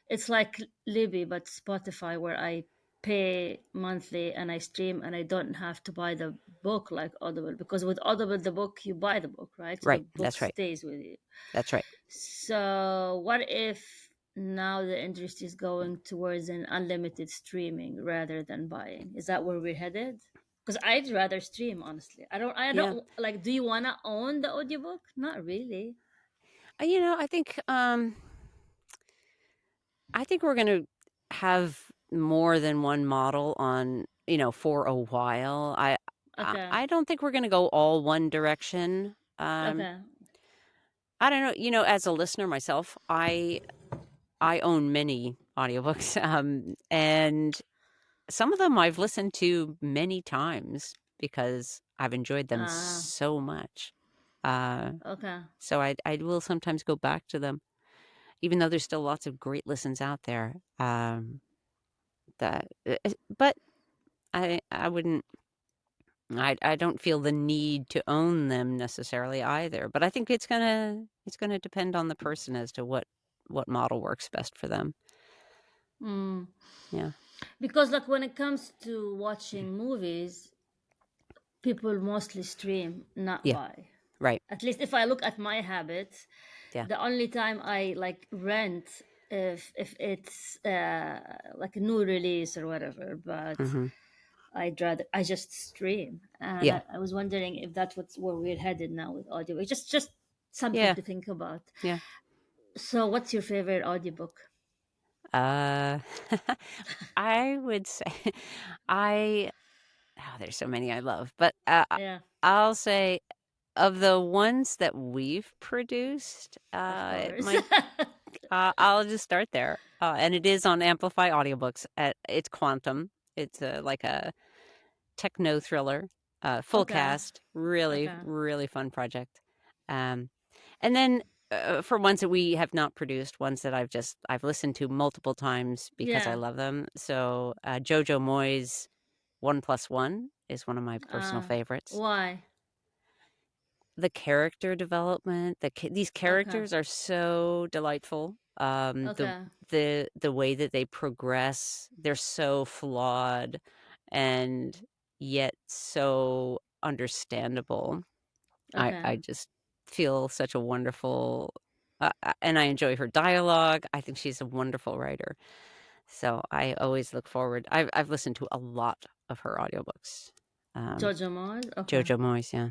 Speaker 1: it's like Libby, but Spotify, where I pay monthly and I stream and I don't have to buy the book like Audible. Because with Audible, the book, you buy the book, right? So the
Speaker 2: Right.
Speaker 1: book
Speaker 2: That's right.
Speaker 1: stays with you.
Speaker 2: That's right.
Speaker 1: So what if now the industry is going towards an unlimited streaming rather than buying? Is that where we're headed? Because I'd rather stream, honestly. I
Speaker 2: Yeah.
Speaker 1: don't like, do you want to own the audiobook? Not really.
Speaker 2: I think we're gonna have more than one model on, for a while.
Speaker 1: Okay.
Speaker 2: I don't think we're gonna go all one direction.
Speaker 1: Okay.
Speaker 2: I don't know, as a listener myself, I own many audiobooks, and some of them I've listened to many times because I've enjoyed them
Speaker 1: Uh,
Speaker 2: so much. Uh,
Speaker 1: okay.
Speaker 2: so I will sometimes go back to them, even though there's still lots of great listens out there. But I wouldn't. I don't feel the need to own them necessarily either. But I think it's gonna depend on the person as to what model works best for them.
Speaker 1: Mm.
Speaker 2: Yeah.
Speaker 1: Because like when it comes to watching movies, people mostly stream, not
Speaker 2: Yeah.
Speaker 1: buy.
Speaker 2: Right.
Speaker 1: At least if I look at my habits,
Speaker 2: Yeah.
Speaker 1: the only time I like rent, if it's like a new release or whatever, but
Speaker 2: Hmm.
Speaker 1: I just stream. And
Speaker 2: Yeah.
Speaker 1: I was wondering if that's where we're headed now with audio. It's just something
Speaker 2: Yeah.
Speaker 1: to think about.
Speaker 2: Yeah.
Speaker 1: So what's your favorite audiobook?
Speaker 2: Uh, I would say I there's so many I love, but,
Speaker 1: Yeah,
Speaker 2: I'll say of the ones that we've produced,
Speaker 1: of
Speaker 2: it
Speaker 1: course.
Speaker 2: might I'll just start there, and it is on Amplify Audiobooks. It's Quantum. It's, like a techno thriller, full
Speaker 1: Okay.
Speaker 2: cast, really,
Speaker 1: Okay.
Speaker 2: really fun project. Um, and then for ones that we have not produced, ones that I've listened to multiple times because I
Speaker 1: Yeah.
Speaker 2: love them. So Jojo Moy's 1+1 is one of my personal
Speaker 1: Uh,
Speaker 2: favorites.
Speaker 1: why?
Speaker 2: The character development, these
Speaker 1: Okay.
Speaker 2: characters are so delightful.
Speaker 1: Okay.
Speaker 2: The way that they progress, they're so flawed and yet so understandable. I
Speaker 1: Okay.
Speaker 2: just feel such a wonderful and I enjoy her dialogue. I think she's a wonderful writer. So I always look forward. I've listened to a lot of her audiobooks. Um,
Speaker 1: Jojo Mars? Okay.
Speaker 2: Jojo Moyes, yeah.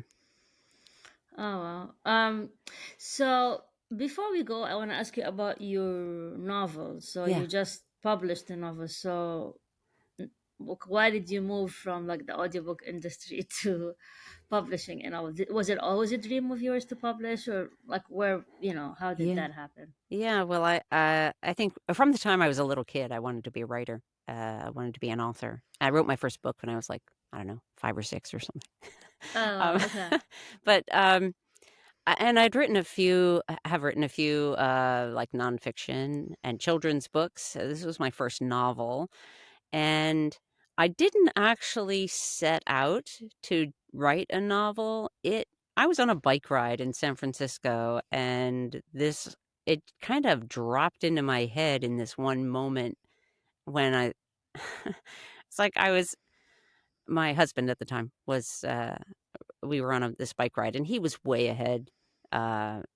Speaker 1: Oh wow. So before we go, I want to ask you about your novel. So
Speaker 2: Yeah.
Speaker 1: you just published a novel. So why did you move from like the audiobook industry to publishing a novel? Was it always a dream of yours to publish, or like where how did
Speaker 2: Yeah.
Speaker 1: that happen?
Speaker 2: Yeah, well, I think from the time I was a little kid, I wanted to be a writer. I wanted to be an author. I wrote my first book when I was like, I don't know, 5 or 6 or something. Um,
Speaker 1: Oh, okay.
Speaker 2: but, and have written a few, like, nonfiction and children's books. This was my first novel, and I didn't actually set out to write a novel. I was on a bike ride in San Francisco, and this it kind of dropped into my head in this one moment when I it's like I was my husband at the time was, we were on this bike ride, and he was way ahead,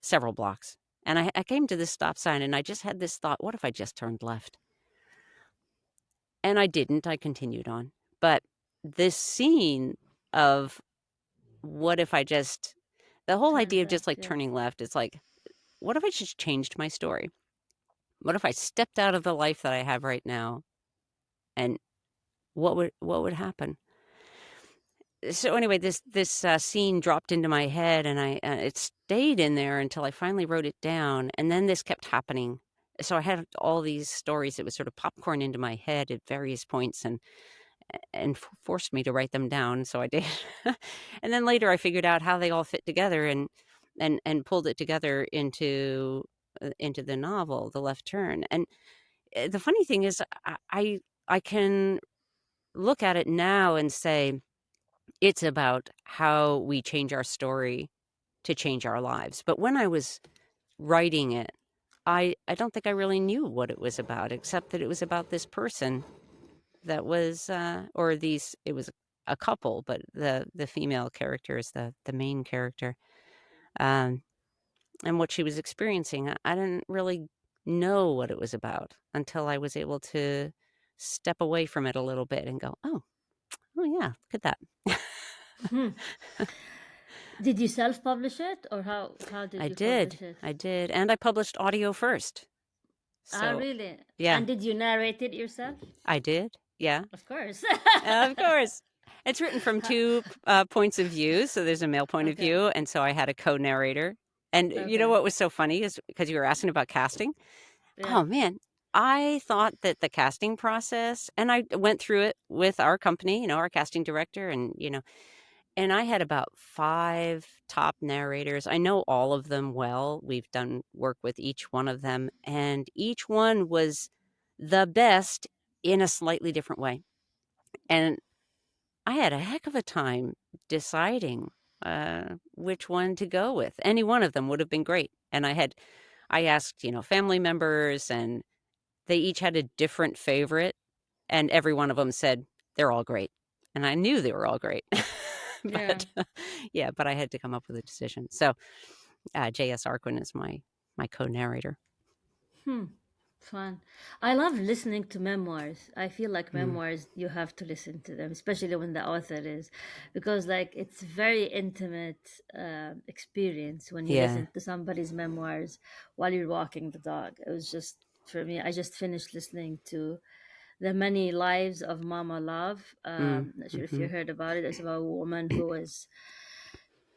Speaker 2: several blocks, and I came to this stop sign, and I just had this thought, "What if I just turned left?" And I didn't, I continued on. But this scene of what if I just the whole
Speaker 1: Turn
Speaker 2: idea of just,
Speaker 1: left.
Speaker 2: like,
Speaker 1: Yeah.
Speaker 2: turning left, it's like, what if I just changed my story? What if I stepped out of the life that I have right now, and what would happen? So, anyway, this scene dropped into my head, and it stayed in there until I finally wrote it down, and then this kept happening. so I had all these stories that was sort of popcorn into my head at various points and forced me to write them down, so I did. And then later I figured out how they all fit together and pulled it together into the novel, The Left Turn. And the funny thing is I can look at it now and say it's about how we change our story to change our lives. But when I was writing it, I don't think I really knew what it was about, except that it was about this person that was, or these, it was a couple, but the female character is the main character, um, and what she was experiencing. I didn't really know what it was about until I was able to step away from it a little bit and go, oh yeah, look at that.
Speaker 1: Hmm. Did you self-publish it, or how did
Speaker 2: I
Speaker 1: you
Speaker 2: did,
Speaker 1: publish it?
Speaker 2: I did, and I published audio first.
Speaker 1: Ah,
Speaker 2: So
Speaker 1: really?
Speaker 2: yeah,
Speaker 1: And did you narrate it yourself?
Speaker 2: I did. Yeah.
Speaker 1: Of course.
Speaker 2: Of course. It's written from
Speaker 1: Ha-
Speaker 2: 2, points of view, so there's a male point of
Speaker 1: okay.
Speaker 2: view, and so I had a co-narrator. And you know
Speaker 1: Okay.
Speaker 2: what was so funny is because you were asking about casting?
Speaker 1: Yeah.
Speaker 2: Oh, man, I thought that the casting process, and I went through it with our company, our casting director, and I had about 5 top narrators. I know all of them well. We've done work with each one of them, and each one was the best in a slightly different way. And I had a heck of a time deciding, which one to go with. Any one of them would have been great, and I asked, family members, and they each had a different favorite, and every one of them said, "They're all great." And I knew they were all great.
Speaker 1: Yeah.
Speaker 2: But, yeah, but I had to come up with a decision. So, J.S. Arquin is my co-narrator.
Speaker 1: Hmm. Fun. I love listening to memoirs. I feel like
Speaker 2: Mm.
Speaker 1: memoirs, you have to listen to them, especially when the author is, because like it's very intimate experience when you
Speaker 2: Yeah,
Speaker 1: listen to somebody's memoirs while you're walking the dog. It was just for me. I just finished listening to The Many Lives of Mama Love. Not sure if you
Speaker 2: mhm.
Speaker 1: heard about it. It's about a woman who was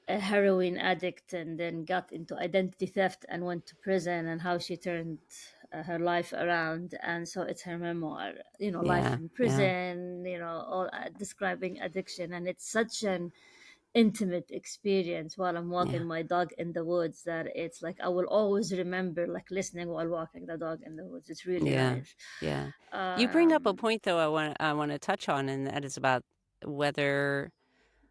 Speaker 1: a heroin addict and then got into identity theft and went to prison, and how she turned her life around. And so it's her memoir, life
Speaker 2: Yeah,
Speaker 1: in
Speaker 2: yeah,
Speaker 1: prison, all describing addiction. And it's such an intimate experience while I'm
Speaker 2: yeah,
Speaker 1: walking my dog in the woods, that it's like I will always remember like listening while walking the dog in the woods. It's really
Speaker 2: yeah,
Speaker 1: nice.
Speaker 2: yeah. You bring up a
Speaker 1: um
Speaker 2: point, though, I wanna touch on, and that is about whether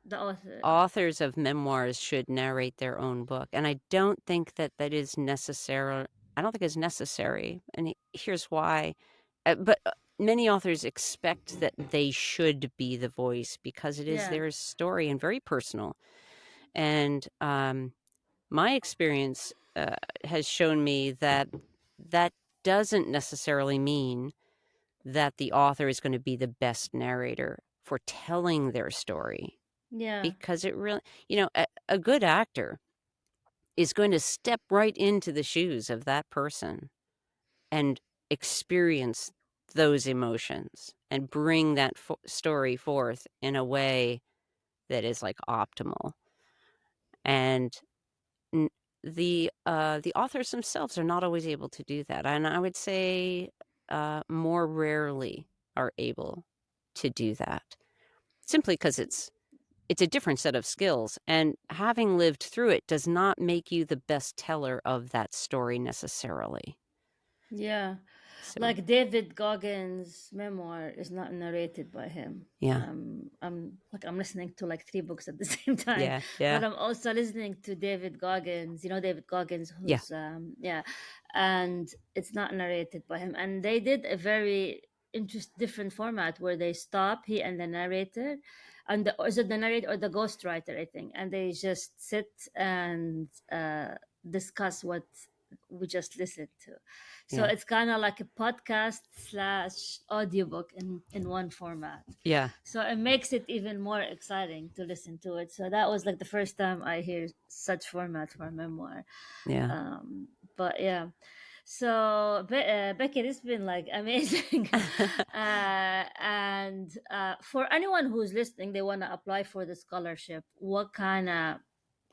Speaker 1: the author.
Speaker 2: authors of memoirs should narrate their own book, and I don't think that is necessary. I don't think it's necessary, and here's why. But many authors expect that they should be the voice because it is
Speaker 1: Yeah.
Speaker 2: their story and very personal. And my experience has shown me that that doesn't necessarily mean that the author is going to be the best narrator for telling their story,
Speaker 1: Yeah.
Speaker 2: because it really, a good actor is going to step right into the shoes of that person and experience those emotions and bring that story forth in a way that is like optimal. And n- the authors themselves are not always able to do that, and I would say more rarely are able to do that, simply because it's a different set of skills, and having lived through it does not make you the best teller of that story necessarily.
Speaker 1: Yeah.
Speaker 2: So
Speaker 1: Like David Goggins' memoir is not narrated by him.
Speaker 2: yeah,
Speaker 1: I'm listening to like three books at the same time,
Speaker 2: yeah,
Speaker 1: but
Speaker 2: yeah,
Speaker 1: I'm also listening to David Goggins. You know David Goggins,
Speaker 2: yeah,
Speaker 1: who's yeah, and it's not narrated by him. And they did a very different format where they stop, he and the narrator, and is it the narrator or the ghostwriter, I think, and they just sit and discuss what we just listened to. So
Speaker 2: yeah,
Speaker 1: it's kind of like a podcast slash audiobook in one format.
Speaker 2: yeah,
Speaker 1: So it makes it even more exciting to listen to it. So that was like the first time I hear such format for a memoir.
Speaker 2: yeah.
Speaker 1: But yeah. So Becky, this has been like amazing. And for anyone who's listening, they want to apply for the scholarship. What kind of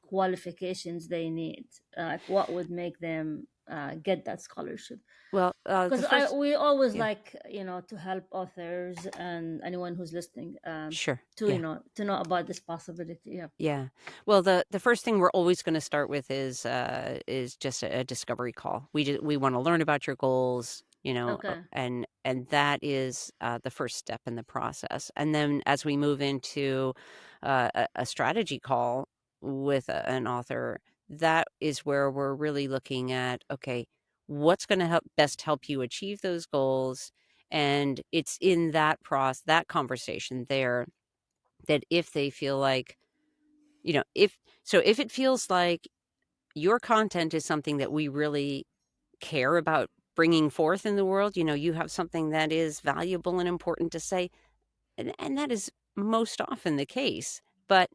Speaker 1: qualifications they need? Like what would make them get that scholarship.
Speaker 2: Well, the
Speaker 1: Because
Speaker 2: first
Speaker 1: we always
Speaker 2: yeah,
Speaker 1: like, to help authors and anyone who's listening,
Speaker 2: sure,
Speaker 1: to
Speaker 2: yeah.
Speaker 1: to know about this possibility. Yeah.
Speaker 2: Yeah. Well, the first thing we're always gonna start with is just a discovery call. We wanna learn about your goals,
Speaker 1: Okay.
Speaker 2: and that is, the first step in the process. And then as we move into, a strategy call with an author, that is where we're really looking at, okay, what's gonna help you achieve those goals? And it's in that conversation there that if they feel like if it feels like your content is something that we really care about bringing forth in the world, you have something that is valuable and important to say, and that is most often the case. But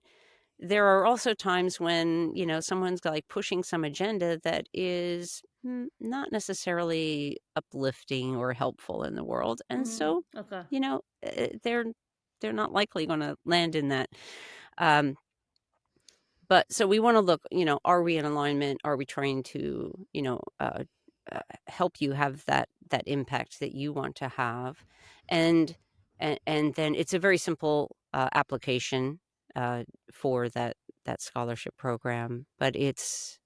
Speaker 2: there are also times when, someone's like pushing some agenda that is not necessarily uplifting or helpful in the world. And so,
Speaker 1: Okay.
Speaker 2: you know, uh, they're they're not likely going to land in that. Um, but so we wanna look, are we in alignment? Are we trying to, help you have that impact that you want to have? And and then it's a very simple, application, uh, for that scholarship program, but it's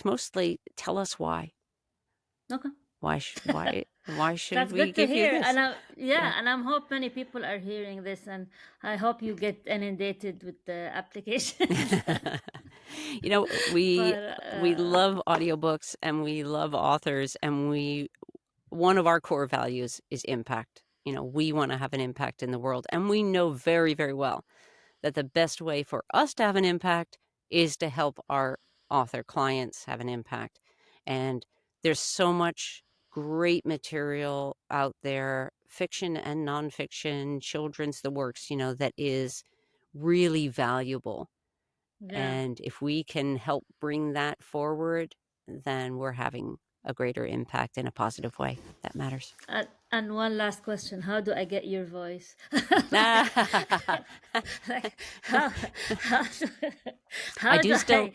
Speaker 2: mostly tell us why.
Speaker 1: Okay.
Speaker 2: Why should
Speaker 1: That's
Speaker 2: we
Speaker 1: good to
Speaker 2: give you
Speaker 1: hear.
Speaker 2: this? Yeah.
Speaker 1: And I'm hope many people are hearing this, and I hope you get inundated with the applications.
Speaker 2: You know, we
Speaker 1: But
Speaker 2: we love audiobooks and we love authors, and one of our core values is impact. We wanna have an impact in the world, and we know very, very well that the best way for us to have an impact is to help our author clients have an impact. And there's so much great material out there, fiction and nonfiction, children's the works, that is really valuable.
Speaker 1: yeah.
Speaker 2: And if we can help bring that forward, then we're having a greater impact in a positive way. That matters.
Speaker 1: And one last question: how do I get your voice? Like how how do,
Speaker 2: I
Speaker 1: how do
Speaker 2: do still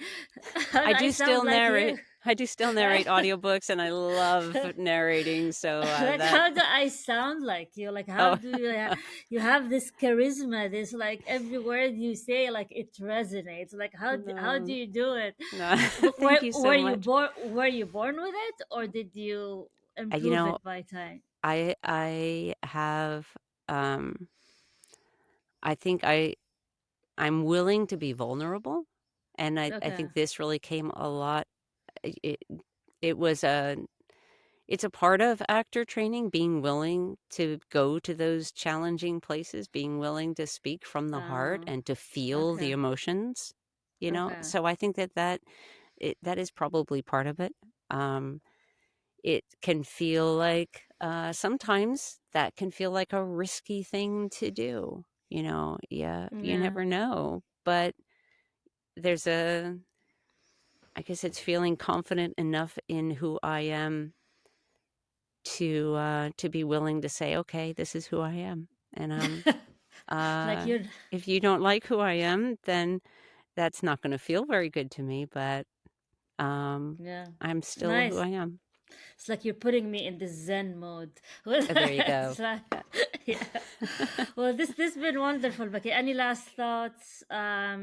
Speaker 1: how
Speaker 2: I
Speaker 1: do I
Speaker 2: do
Speaker 1: sound
Speaker 2: still
Speaker 1: like
Speaker 2: narrate
Speaker 1: you?
Speaker 2: I do still narrate audiobooks, and I love narrating, so,
Speaker 1: Like
Speaker 2: that
Speaker 1: how do I sound like you? Like how
Speaker 2: oh,
Speaker 1: do you have this charisma, this, like, every word you say, like, it resonates. Like how do
Speaker 2: no,
Speaker 1: you do it?
Speaker 2: no,
Speaker 1: Were
Speaker 2: thank you so much.
Speaker 1: you born with it, or did you
Speaker 2: You
Speaker 1: improve
Speaker 2: know,
Speaker 1: it by time?
Speaker 2: I have, um I think I'm willing to be vulnerable, and I
Speaker 1: Okay.
Speaker 2: think this really came a lot it it was a it's a part of actor training, being willing to go to those challenging places, being willing to speak from the heart
Speaker 1: Oh,
Speaker 2: and to feel the
Speaker 1: okay.
Speaker 2: emotions,
Speaker 1: Okay.
Speaker 2: So I think that is probably part of it. It can feel like, sometimes that can feel like a risky thing to do, Yeah, you
Speaker 1: Yeah.
Speaker 2: never know, but there's I guess it's feeling confident enough in who I am to be willing to say, "Okay, this is who I am." And,
Speaker 1: Like
Speaker 2: uh,
Speaker 1: you're
Speaker 2: if you don't like who I am, then that's not gonna feel very good to me, but,
Speaker 1: yeah.
Speaker 2: I'm still who
Speaker 1: Nice.
Speaker 2: I am.
Speaker 1: It's like you're putting me in the Zen mode.
Speaker 2: There you
Speaker 1: It's
Speaker 2: go.
Speaker 1: like,
Speaker 2: Uh
Speaker 1: yeah. Well, this been wonderful, Becky. Any last thoughts? How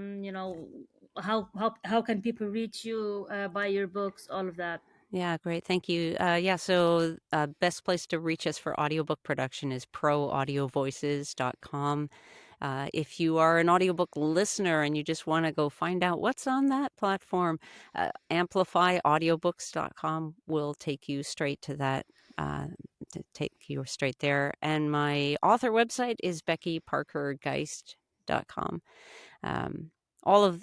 Speaker 1: can people reach you, buy your books, all of that?
Speaker 2: Yeah, great. Thank you. Yeah, so best place to reach us for audiobook production is proaudiovoices.com. If you are an audiobook listener and you just want to go find out what's on that platform, amplifyaudiobooks.com will take you straight to that, uh, to take you straight there. And my author website is beckyparkergeist.com.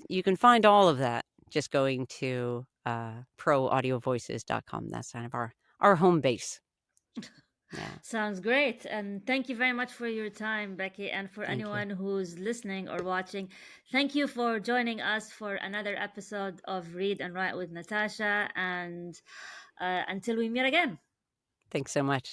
Speaker 2: You can find all of that just going to proaudiovoices.com. That's kind of our home base. Yeah.
Speaker 1: Sounds great. And thank you very much for your time, Becky. And for
Speaker 2: Thank you.
Speaker 1: anyone who's listening or watching, thank you for joining us for another episode of Read and Write with Natasha. And until we meet again.
Speaker 2: Thanks so much.